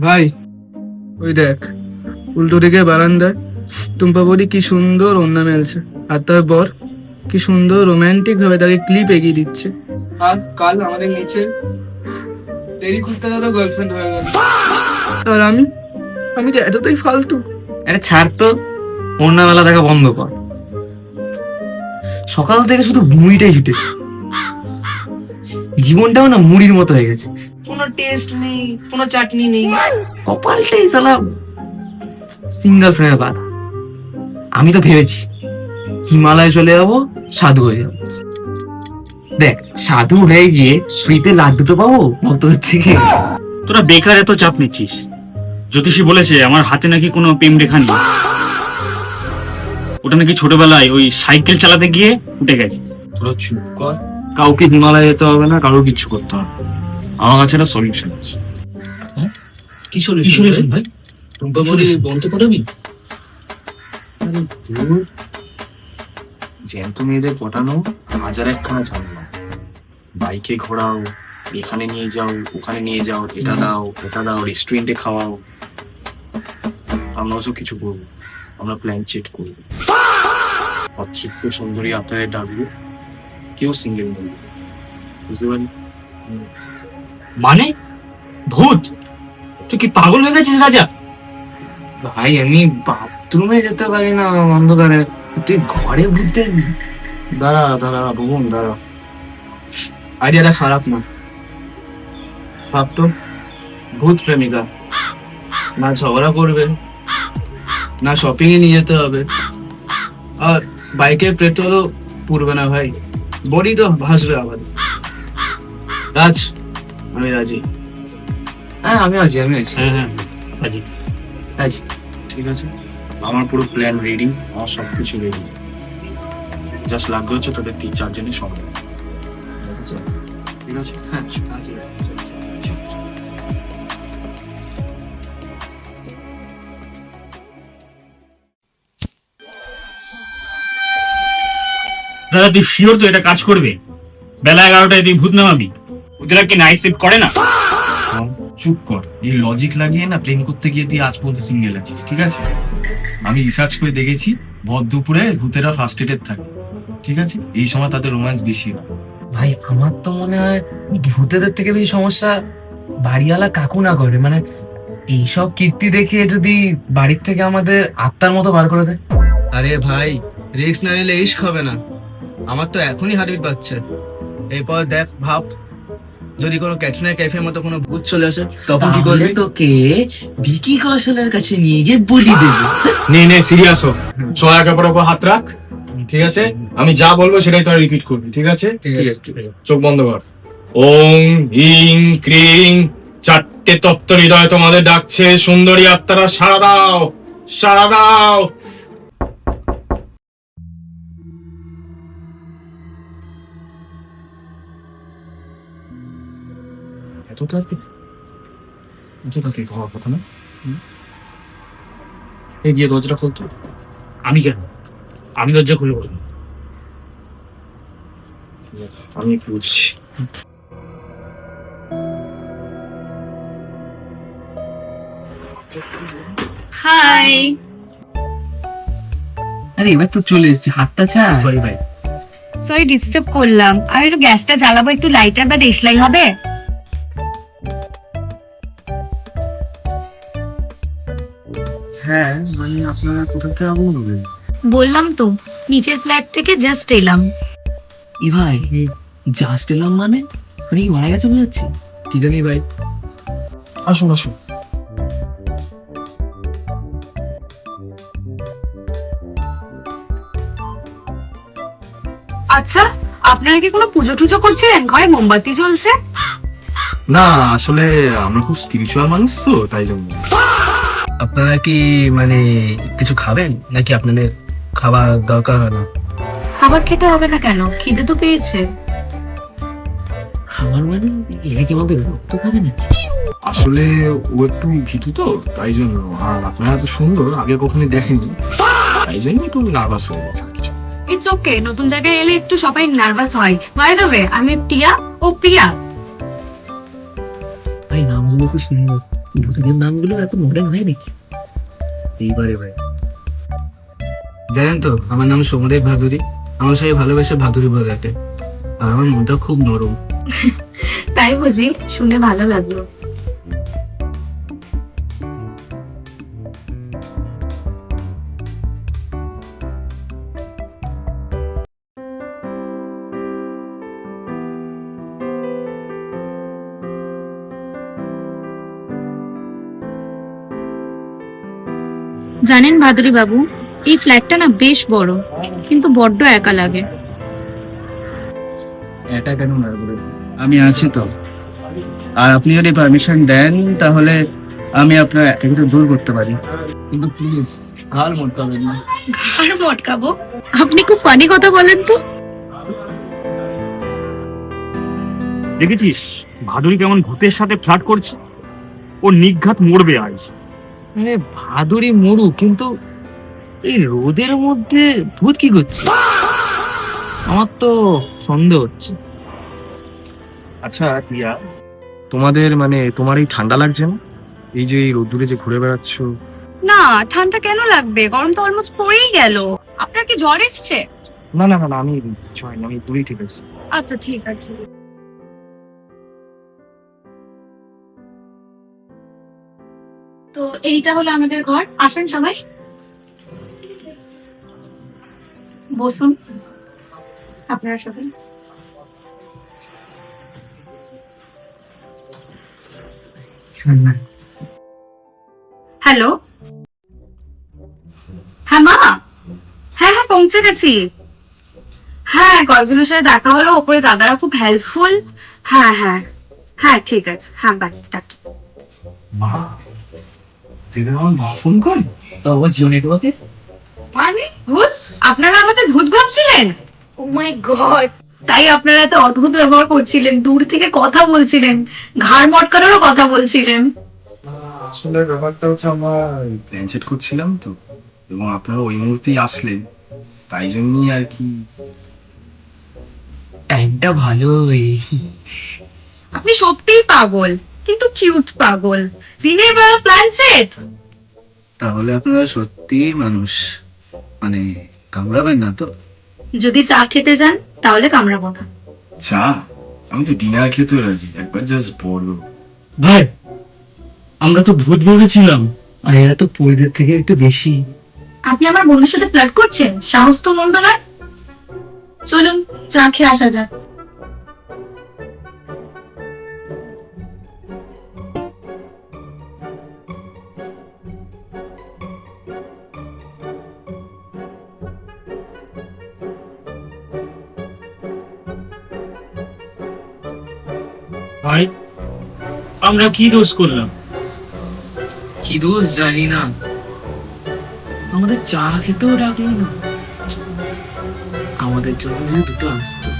ভাই ওই দেখ উল্টো দিকে বারান্দায় টুম্পা বৌদি কি সুন্দর ওড়না মেলছে, আর তার বর কি সুন্দর রোমান্টিক ভাবে তাকে ক্লিপ এগিয়ে দিচ্ছে। আর কাল আমাদের নিচে দেরি করতে গেল গার্লফ্রেন্ড হয়ে গেল। আর আমি আমি কি এতটাই ফালতু? আরে ছাড় তো, ওড়না মেলা দেখা বন্ধ কর। সকাল থেকে শুধু মুড়িটাই ছুটেছে, জীবনটাও না মুড়ির মতো হয়ে গেছে। কোনো টেস্ট নেই, কোনো চাটনি নেই, কপালটাই সালা সিঙ্গেল ফ্রেন্ডের বাধা। আমি তো ভেবেছি হিমালয়ে চলে যাবো, সাধু হয়ে যাবো। দেখ, সাধু হয়ে গিয়ে ফ্রিতে লাড্ডু তো পাবো ভক্তদের থেকে। তোরা বেকার এত চাপ নিচ্ছিস। জ্যোতিষী বলেছে আমার হাতে নাকি কোনো প্রেম রেখা নেই, ওটা নাকি ছোটবেলায় ওই সাইকেল চালাতে গিয়ে উঠে গেছে। তোরা চুপ কর, কাউকে হিমালয়ে যেতে হবে না, কারোর কিছু করতে হবে। আমার কাছে একটা সলিউশন আছে। কি সলিউশন ভাই? টুম্পা বৌদি বন্ধ করবি? জ্যান্ত মেয়েদের পটানো হাজার একখানা ঝামেলা। বাইকে ঘোরাও, এখানে নিয়ে যাও, ওখানে নিয়ে যাও, এটা দাও ওটা দাও, রেস্টুরেন্টে খাওয়াও। আমরা ওসব কিছু করবো, আমরা প্ল্যান চেট করবো। অতৃপ্ত সুন্দরী আত্মারে ডাকবো, কেউ সিঙ্গেল বলবো, বুঝতে পারলি? মানে ভূত? তুই কি পাগল হয়ে গেছিস রাজা? ভাই আমি বাথরুমে যেতে পারি না অন্ধকারে, তুই ঘরে ভূত দেখবি? দাঁড়া দাঁড়া ভুবন দাঁড়া। আইডিয়াটা খারাপ না। ভাবতো ভূত প্রেমিকা, না ঝগড়া করবে, না শপিং এ নিয়ে যেতে হবে, আর বাইকের পেট্রোলও পুড়বে না ভাই, বডি তো ভাসবে আবার। রাজ, আমি রাজি। হ্যাঁ আমি আছি। হ্যাঁ হ্যাঁ রাজি। আছি। ঠিক আছে, আমার পুরো প্ল্যান রেডি, আমার সব কিছু রেডি। জাস্ট লাগবে হচ্ছে তোদের 3-4 জনের সময়। আচ্ছা, ঠিক আছে? হ্যাঁ আছি। দাদা তুই শিওর তো এটা কাজ করবে? বেলা 11টায় তুই ভূত নামাবি? ওদের কি নাইট শিফট করে না? চুপ কর, এই লজিক লাগিয়ে না প্লেন করতে গিয়ে তুই আজ পর্যন্ত সিঙ্গেল আছিস। ঠিক আছে, আমি রিসার্চ করে দেখেছি ভর দুপুরে ভূতেরা ফার্স্ট এডেড থাকে। ঠিক আছে, এই সময় তাদের রোম্যান্স বেশি হয়। ভাই আমার তো মনে হয় ভূতেদের থেকে বেশি সমস্যা বাড়িওয়ালা কাকু না করে, মানে এইসব কীর্তি দেখে যদি বাড়ির থেকে আমাদের আত্মার মতো বার করে দেয়। আরে ভাই, রিস্ক না নিলে ইস্ক হবে না। আমার তো এখনই হার্টবিট পাচ্ছে। এরপর দেখ, ভাব যদি কোনো ক্যাটরিনা ক্যাফের মতো কোনো ভূত চলে আসে, তখন কি তাহলে করবি? তোকে ভিকি কৌশলের কাছে নিয়ে গিয়ে বলি দেবে। নে সিরিয়াস হ, সবাই একে অপরের উপর হাত রাখ। ঠিক আছে, আমি যা বলবো সেটাই তোরা রিপিট করবি। ঠিক আছে, ঠিক আছে। চোখ বন্ধ কর। ওং হিং ক্রিং, 4টে তত্ত্ব হৃদয় তোমাদের ডাকছে। সুন্দরী আত্মারা সাড়া দাও, সাড়া দাও। এত তাড়াতাড়ি হওয়ার কথা না। গিয়ে দরজাটা খুলতো। আমি কেন? আমি দরজা খুলে বলবো। আমি একটু বুঝছি। হাই। আরে এবার তো চলে এসেছি, হাতটা ছাড়। সরি ভাই। সরি ডিস্টার্ব করলাম। আর একটু গ্যাসটা জ্বালাবো, একটু লাইটার বা দেশলাই হবে? হ্যাঁ মানে আপনারা কোথা থেকে বলবেন? বললাম তো, নিচের ফ্ল্যাট থেকে জাস্ট এলাম। ই ভাই, জাস্ট এলাম মানে কি মারা গেছে বোঝাচ্ছি? কি জানি ভাই। আসুন আসুন। আচ্ছা, আপনারা কি কোনো পুজো টুজো করছিলেন? ঘরে মোমবাতি জ্বলছে। না আসলে আমরা খুব স্পিরিচুয়াল মানুষ তো, তাই জন্য। আপনারা কি মানে কিছু খাবেন, নাকি আপনাদের খাবার দরকার হয় না? খাবার খেতে হবে না কেন? খিদে তো পেয়েছে। খাবার মানে এরা কি আমাদের রক্ত খাবে না? আসলে ও একটু ভীতু তো, তাই জন্য। আর আপনারা এত সুন্দর আগে কখনো দেখেনি, তাই জন্য একটু নার্ভাস হয়ে গেছে আর কিছু। ইটস ওকে, নতুন জায়গায় এলে একটু সবাই নার্ভাস হয়। বাই দ্য ওয়ে, আমি টিয়া ও প্রিয়া। ভাই নামগুলো খুব সুন্দর। ভূতের নামগুলো এত মডার্ন হয় নাকি? এইবারে ভাই জানেন তো, আমার নাম সমুদেব ভাদুরী। আমার সবাই ভালোবেসে ভাদুরী বলে ডাকে। আর আমার মনটা খুব নরম। তাই বুঝি? শুনে ভালো লাগলো। জানেন ভাদুরী বাবু, এই ফ্ল্যাটটা না বেশ বড়, কিন্তু বড্ড একা লাগে। এটা কেন লাগবে? আমি আছি তো। আর আপনি যদি পারমিশন দেন তাহলে আমি আপনার একাকিত্ব দূর করতে পারি, কিন্তু প্লিজ ঘাড় মটকাবেন না। ঘাড় মটকাবো? আপনি খুব ফানি কথা বলেন তো। দেখেছিস ভাদুরী কেমন ভূতের সাথে ফ্লার্ট করছে? ও নিঘাত মরবে আজ। মানে ভাদুরী মরু, কিন্তু এই রোদের মধ্যে ভূত কি করছে? আমার তো সন্দেহ হচ্ছে। আচ্ছা টিয়া, তোমাদের মানে তোমার এই ঠান্ডা লাগছে না? এই যে এই রোদ্দুরে যে ঘুরে বেড়াচ্ছ। না, ঠান্ডা কেন লাগবে? গরম তো অলমোস্ট পড়েই গেল। আপনার কি জ্বর এসছে? না না না না, আমি ছয় না, আমি দূরেই ঠিক আছে। আচ্ছা ঠিক আছে। তো এইটা হলো আমাদের ঘর। আসুন সবাই, বসুন আপনারা সবাই। হ্যালো, হ্যাঁ মা, হ্যাঁ হ্যাঁ পৌঁছে গেছি। হ্যাঁ, কয়েকজনের সাথে দেখা হলো, ওপরে দাদারা খুব হেল্পফুল। হ্যাঁ হ্যাঁ হ্যাঁ ঠিক আছে, হ্যাঁ বাই, টাটা। ফোন কর তো আবার জিও নেটওয়ার্কে মানে ভূত? আপনারা আমাদের ভূত ভাবছিলেন? ও মাই গড! তাই আপনারা এত অদ্ভুত ব্যবহার করছিলেন, দূর থেকে কথা বলছিলেন, ঘাড় মটকানোরও কথা বলছিলেন। আসলে ব্যাপারটা হচ্ছে আমরা প্ল্যান সেট করছিলাম তো, এবং আপনারা ওই মুহূর্তেই আসলেন, তাই জন্যই আর কি। টাইমটা ভালোই। আপনি সত্যিই পাগল, কিন্তু কিউট পাগল। দিনের বেলা প্ল্যান সেট। তাহলে আপনারা সত্যি মানুষ, মানে কামড়াবেন না তো? যদি চা খেতে যান তাহলে কামড়াবো না। চা? আমি তো ডিনার খেতে রাজি, একবার জাস্ট বলো। ভাই আমরা তো ভূত ভেবেছিলাম। আর এরা তো পরিদের থেকে একটু বেশি। আপনি আমার বন্ধুর সাথে ফ্লার্ট করছেন? সাহস তো মন্দ নয়। চলুন চা খেয়ে আসা যাক। ভাই আমরা কি দোষ করলাম? কি দোষ জানি না, আমাদের চা খেতেও ডাকলো না। আমাদের জন্য যে দুটো আসতো।